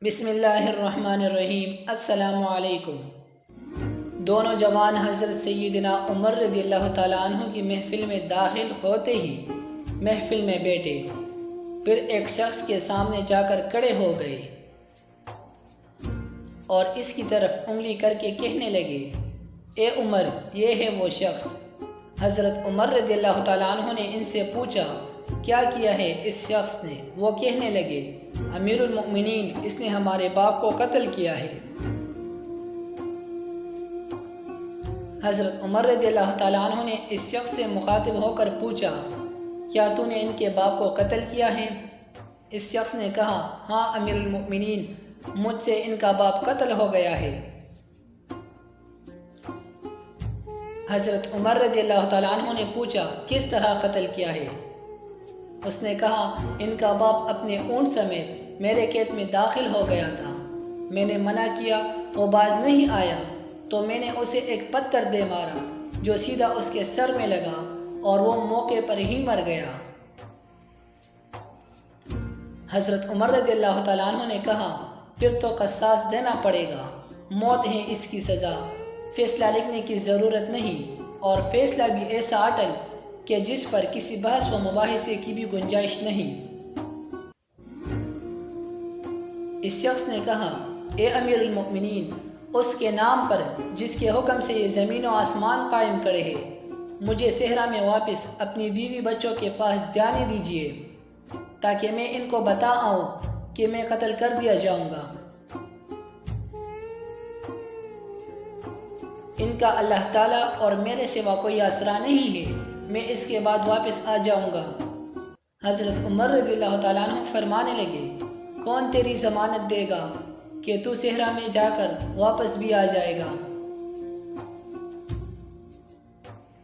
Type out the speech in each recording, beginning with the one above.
بسم اللہ الرحمن الرحیم۔ السلام علیکم۔ دونوں جوان حضرت سیدنا عمر رضی اللہ تعالیٰ عنہ کی محفل میں داخل ہوتے ہی محفل میں بیٹھے، پھر ایک شخص کے سامنے جا کر کھڑے ہو گئے اور اس کی طرف انگلی کر کے کہنے لگے، اے عمر، یہ ہے وہ شخص۔ حضرت عمر رضی اللہ تعالیٰ عنہ نے ان سے پوچھا، کیا کیا ہے اس شخص نے؟ وہ کہنے لگے، امیر المؤمنین، اس نے ہمارے باپ کو قتل کیا ہے۔ حضرت عمر رضی اللہ تعالیٰ عنہ نے اس شخص سے مخاطب ہو کر پوچھا، کیا تو نے ان کے باپ کو قتل کیا ہے؟ اس شخص نے کہا، ہاں امیر المؤمنین، مجھ سے ان کا باپ قتل ہو گیا ہے۔ حضرت عمر رضی اللہ تعالیٰ عنہ نے پوچھا، کس طرح قتل کیا ہے؟ اس نے کہا، ان کا باپ اپنے اونٹ سمیت میرے کھیت میں داخل ہو گیا تھا، میں نے منع کیا، وہ باز نہیں آیا تو میں نے اسے ایک پتھر دے مارا جو سیدھا اس کے سر میں لگا اور وہ موقع پر ہی مر گیا۔ حضرت عمر رضی اللہ تعالیٰ عنہ نے کہا، پھر تو قصاص دینا پڑے گا، موت ہے اس کی سزا، فیصلہ لکھنے کی ضرورت نہیں، اور فیصلہ بھی ایسا اٹل کہ جس پر کسی بحث و مباحثے کی بھی گنجائش نہیں۔ اس شخص نے کہا، اے امیر المؤمنین، اس کے نام پر جس کے حکم سے یہ زمین و آسمان قائم کرے ہے، مجھے صحرا میں واپس اپنی بیوی بچوں کے پاس جانے دیجیے تاکہ میں ان کو بتا آؤں کہ میں قتل کر دیا جاؤں گا۔ ان کا اللہ تعالیٰ اور میرے سوا کوئی آسرا نہیں ہے، میں اس کے بعد واپس آ جاؤں گا۔ حضرت عمر رضی اللہ تعالیٰ عنہ فرمانے لگے، کون تیری ضمانت دے گا کہ تو صحرا میں جا کر واپس بھی آ جائے گا؟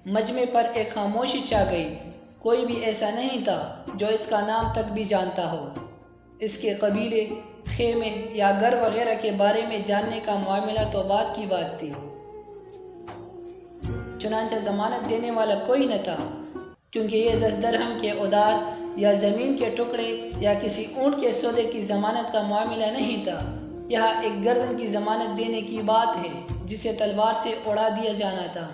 مجمع پر ایک خاموشی چھا گئی، کوئی بھی ایسا نہیں تھا جو اس کا نام تک بھی جانتا ہو۔ اس کے قبیلے، خیمے یا گھر وغیرہ کے بارے میں جاننے کا معاملہ تو بعد کی بات تھی۔ چنانچہ ضمانت دینے والا کوئی نہ تھا، کیونکہ یہ 10 درہم کے ادار یا زمین کے ٹکڑے یا کسی اونٹ کے سودے کی ضمانت کا معاملہ نہیں تھا، یہاں ایک گردن کی ضمانت دینے کی بات ہے جسے تلوار سے اڑا دیا جانا تھا۔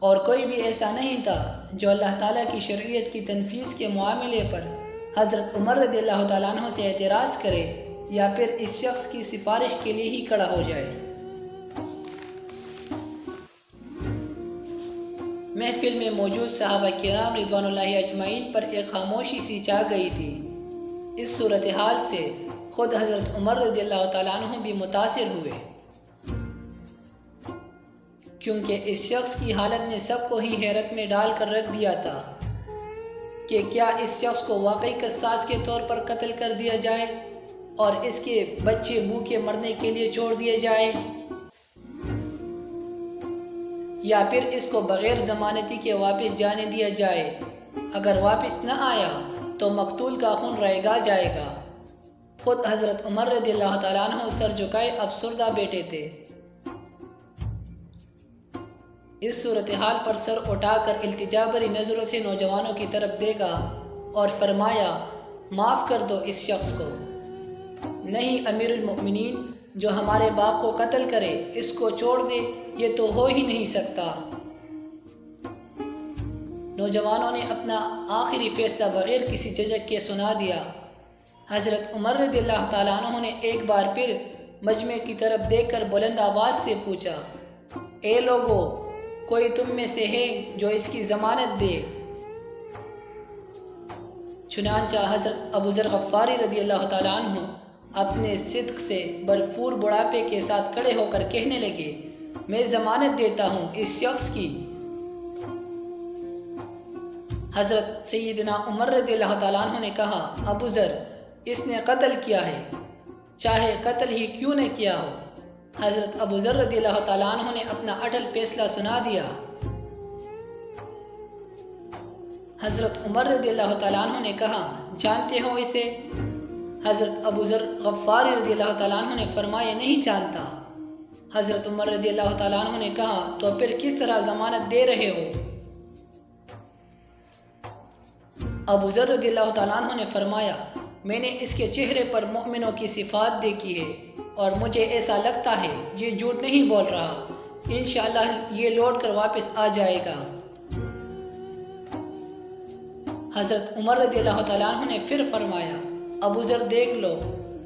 اور کوئی بھی ایسا نہیں تھا جو اللہ تعالیٰ کی شرعیت کی تنفیذ کے معاملے پر حضرت عمر رضی اللہ تعالیٰ عنہ سے اعتراض کرے یا پھر اس شخص کی سفارش کے لیے ہی کھڑا ہو جائے۔ محفل میں موجود صحابہ کرام رضوان اللہ اجمعین پر ایک خاموشی سی چھا گئی تھی۔ اس صورتحال سے خود حضرت عمر رضی اللہ تعالیٰ عنہ بھی متاثر ہوئے، کیونکہ اس شخص کی حالت نے سب کو ہی حیرت میں ڈال کر رکھ دیا تھا کہ کیا اس شخص کو واقعی قصاص کے طور پر قتل کر دیا جائے اور اس کے بچے بھوکے مرنے کے لیے چھوڑ دیے جائے، یا پھر اس کو بغیر ضمانتی کے واپس جانے دیا جائے۔ اگر واپس نہ آیا تو مقتول کا خون رائگاں جائے گا۔ خود حضرت عمر رضی اللہ تعالیٰ عنہ سر جھکائے افسردہ بیٹھے تھے۔ اس صورتحال پر سر اٹھا کر التجا بھری نظروں سے نوجوانوں کی طرف دیکھا اور فرمایا، معاف کر دو اس شخص کو۔ نہیں امیر المؤمنین، جو ہمارے باپ کو قتل کرے اس کو چھوڑ دے، یہ تو ہو ہی نہیں سکتا۔ نوجوانوں نے اپنا آخری فیصلہ بغیر کسی جھجک کے سنا دیا۔ حضرت عمر رضی اللہ تعالیٰ عنہ نے ایک بار پھر مجمع کی طرف دیکھ کر بلند آواز سے پوچھا، اے لوگو، کوئی تم میں سے ہے جو اس کی ضمانت دے؟ چنانچہ حضرت ابو ذر غفاری رضی اللہ تعالیٰ عنہ اپنے صدق سے بھرپور بڑھاپے کے ساتھ کھڑے ہو کر کہنے لگے، میں ضمانت دیتا ہوں اس شخص کی۔ حضرت سیدنا عمر رضی اللہ تعالیٰ عنہ نے کہا، ابو ذر، اس نے قتل کیا ہے، چاہے قتل ہی کیوں نہ کیا ہو۔ حضرت ابو ذر رضی اللہ تعالیٰ عنہ نے اپنا اٹل فیصلہ سنا دیا۔ حضرت عمر رضی اللہ تعالیٰ عنہ نے کہا، جانتے ہو اسے؟ حضرت ابو ذر غفاری رضی اللہ تعالیٰ عنہ نے فرمایا، نہیں جانتا۔ حضرت عمر رضی اللہ تعالیٰ عنہ نے کہا، تو پھر کس طرح ضمانت دے رہے ہو؟ ابو ذر رضی اللہ تعالیٰ عنہ نے فرمایا، میں نے اس کے چہرے پر مومنوں کی صفات دیکھی ہے اور مجھے ایسا لگتا ہے یہ جھوٹ نہیں بول رہا، انشاءاللہ یہ لوٹ کر واپس آ جائے گا۔ حضرت عمر رضی اللہ تعالیٰ عنہ نے پھر فرمایا، ابو ذر دیکھ لو،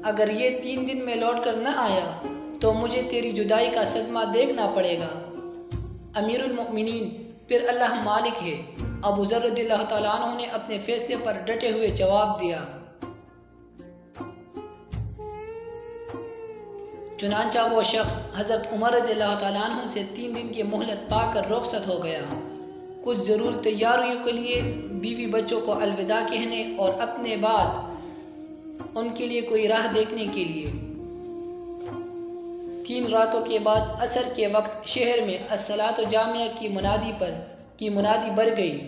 اگر یہ 3 دن میں لوٹ کر نہ آیا تو مجھے تیری جدائی کا صدمہ دیکھنا پڑے گا۔ امیر المؤمنین پھر اللہ مالک ہے، ابو ذر رضی اللہ تعالیٰ عنہ نے اپنے فیصلے پر ڈٹے ہوئے جواب دیا۔ چنانچہ وہ شخص حضرت عمر رضی اللہ تعالیٰ عنہ سے 3 دن کی مہلت پا کر رخصت ہو گیا، کچھ ضرور تیاریوں کے لیے، بیوی بچوں کو الوداع کہنے اور اپنے بعد ان کے لیے کوئی راہ دیکھنے کے لیے۔ 3 راتوں کے بعد عصر کے وقت شہر میں الصلاۃ جامعہ کی منادی بڑھ گئی۔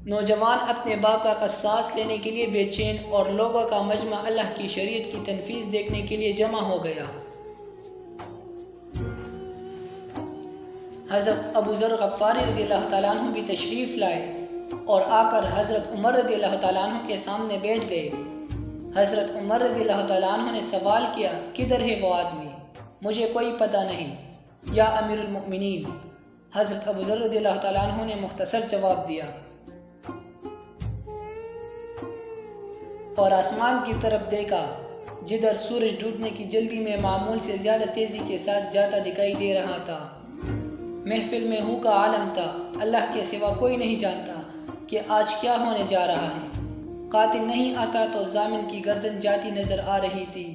نوجوان اپنے باپ کا قصاص لینے کے لیے بے چین اور لوگوں کا مجمع اللہ کی شریعت کی تنفیذ دیکھنے کے لیے جمع ہو گیا۔ حضرت ابو ذر غفاری رضی اللہ تعالیٰ عنہ بھی تشریف لائے اور آ کر حضرت عمر رضی اللہ تعالیٰ عنہ کے سامنے بیٹھ گئے۔ حضرت عمر رضی اللہ تعالیٰ عنہ نے سوال کیا، کدھر ہے وہ آدمی؟ مجھے کوئی پتہ نہیں یا امیر المؤمنین۔ حضرت ابو ذر رضی اللہ تعالیٰ عنہ نے مختصر جواب دیا اور آسمان کی طرف دیکھا جدھر سورج ڈوبنے کی جلدی میں معمول سے زیادہ تیزی کے ساتھ جاتا دکھائی دے رہا تھا۔ محفل میں ہو کا عالم تھا، اللہ کے سوا کوئی نہیں جانتا کہ آج کیا ہونے جا رہا ہے۔ قاتل نہیں آتا تو ضامن کی گردن جاتی نظر آ رہی تھی۔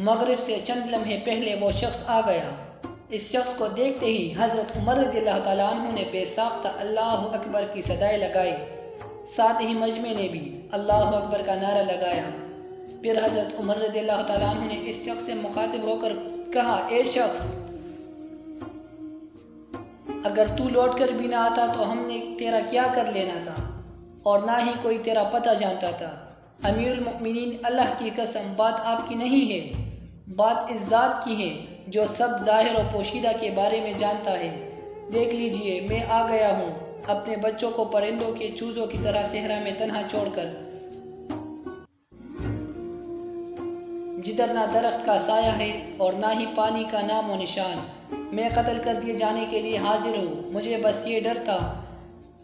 مغرب سے چند لمحے پہلے وہ شخص آ گیا۔ اس شخص کو دیکھتے ہی حضرت عمر رضی اللہ تعالیٰ عنہ نے بے ساختہ اللہ اکبر کی صدائیں لگائی، ساتھ ہی مجمع نے بھی اللہ اکبر کا نعرہ لگایا۔ پھر حضرت عمر رضی اللہ تعالیٰ عنہ نے اس شخص سے مخاطب ہو کر کہا، اے شخص، اگر تو لوٹ کر بھی نہ آتا تو ہم نے تیرا کیا کر لینا تھا، اور نہ ہی کوئی تیرا پتہ جانتا تھا۔ امیر المؤمنین، اللہ کی قسم بات آپ کی نہیں ہے، بات اس ذات کی ہے جو سب ظاہر و پوشیدہ کے بارے میں جانتا ہے۔ دیکھ لیجئے، میں آ گیا ہوں اپنے بچوں کو پرندوں کے چوزوں کی طرح صحرا میں تنہا چھوڑ کر، جدھر نہ درخت کا سایہ ہے اور نہ ہی پانی کا نام و نشان۔ میں قتل کر دیے جانے کے لیے حاضر ہوں۔ مجھے بس یہ ڈر تھا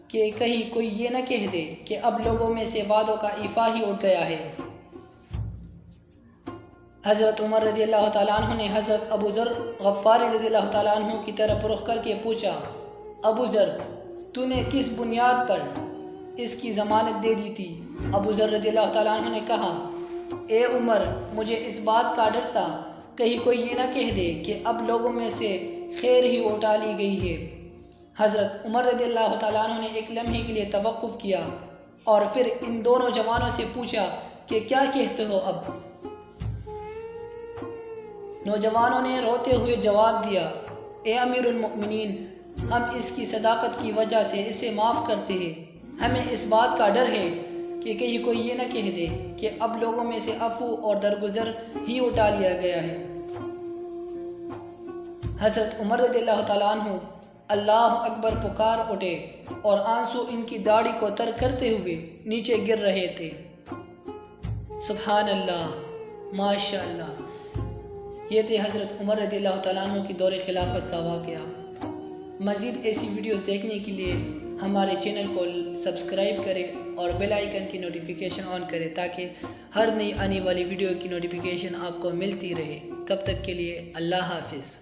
کہ کہیں کوئی یہ نہ کہہ دے کہ اب لوگوں میں سے وعدوں کا ایفا ہی اٹھ گیا ہے۔ حضرت عمر رضی اللہ تعالیٰ عنہ نے حضرت ابو ذر غفاری رضی اللہ تعالیٰ عنہ کی طرف رخ کر کے پوچھا، ابو ذر، تو نے کس بنیاد پر اس کی ضمانت دے دی تھی؟ ابو ذر رضی اللہ تعالیٰ عنہ نے کہا، اے عمر، مجھے اس بات کا ڈر تھا کہیں کوئی یہ نہ کہہ دے کہ اب لوگوں میں سے خیر ہی اٹھا لی گئی ہے۔ حضرت عمر رضی اللہ تعالیٰ عنہ نے ایک لمحے کے لیے توقف کیا اور پھر ان دونوں جوانوں سے پوچھا کہ کیا کہتے ہو اب؟ نوجوانوں نے روتے ہوئے جواب دیا، اے امیر المؤمنین، ہم اس کی صداقت کی وجہ سے اسے معاف کرتے ہیں۔ ہمیں اس بات کا ڈر ہے کہ کہیں کوئی یہ نہ کہہ دے کہ اب لوگوں میں سے عفو اور درگزر ہی اٹھا لیا گیا ہے۔ حضرت عمر رضی اللہ تعالیٰ عنہ اللہ اکبر پکار اٹھے اور آنسو ان کی داڑھی کو تر کرتے ہوئے نیچے گر رہے تھے۔ سبحان اللہ، ماشاء اللہ۔ یہ تھے حضرت عمر رضی اللہ تعالیٰ عنہ کی دور خلافت کا واقعہ۔ مزید ایسی ویڈیوز دیکھنے کے لیے ہمارے چینل کو سبسکرائب کریں اور بیل آئیکن کی نوٹیفیکیشن آن کریں تاکہ ہر نئی آنے والی ویڈیو کی نوٹیفیکیشن آپ کو ملتی رہے۔ تب تک کے لیے اللہ حافظ۔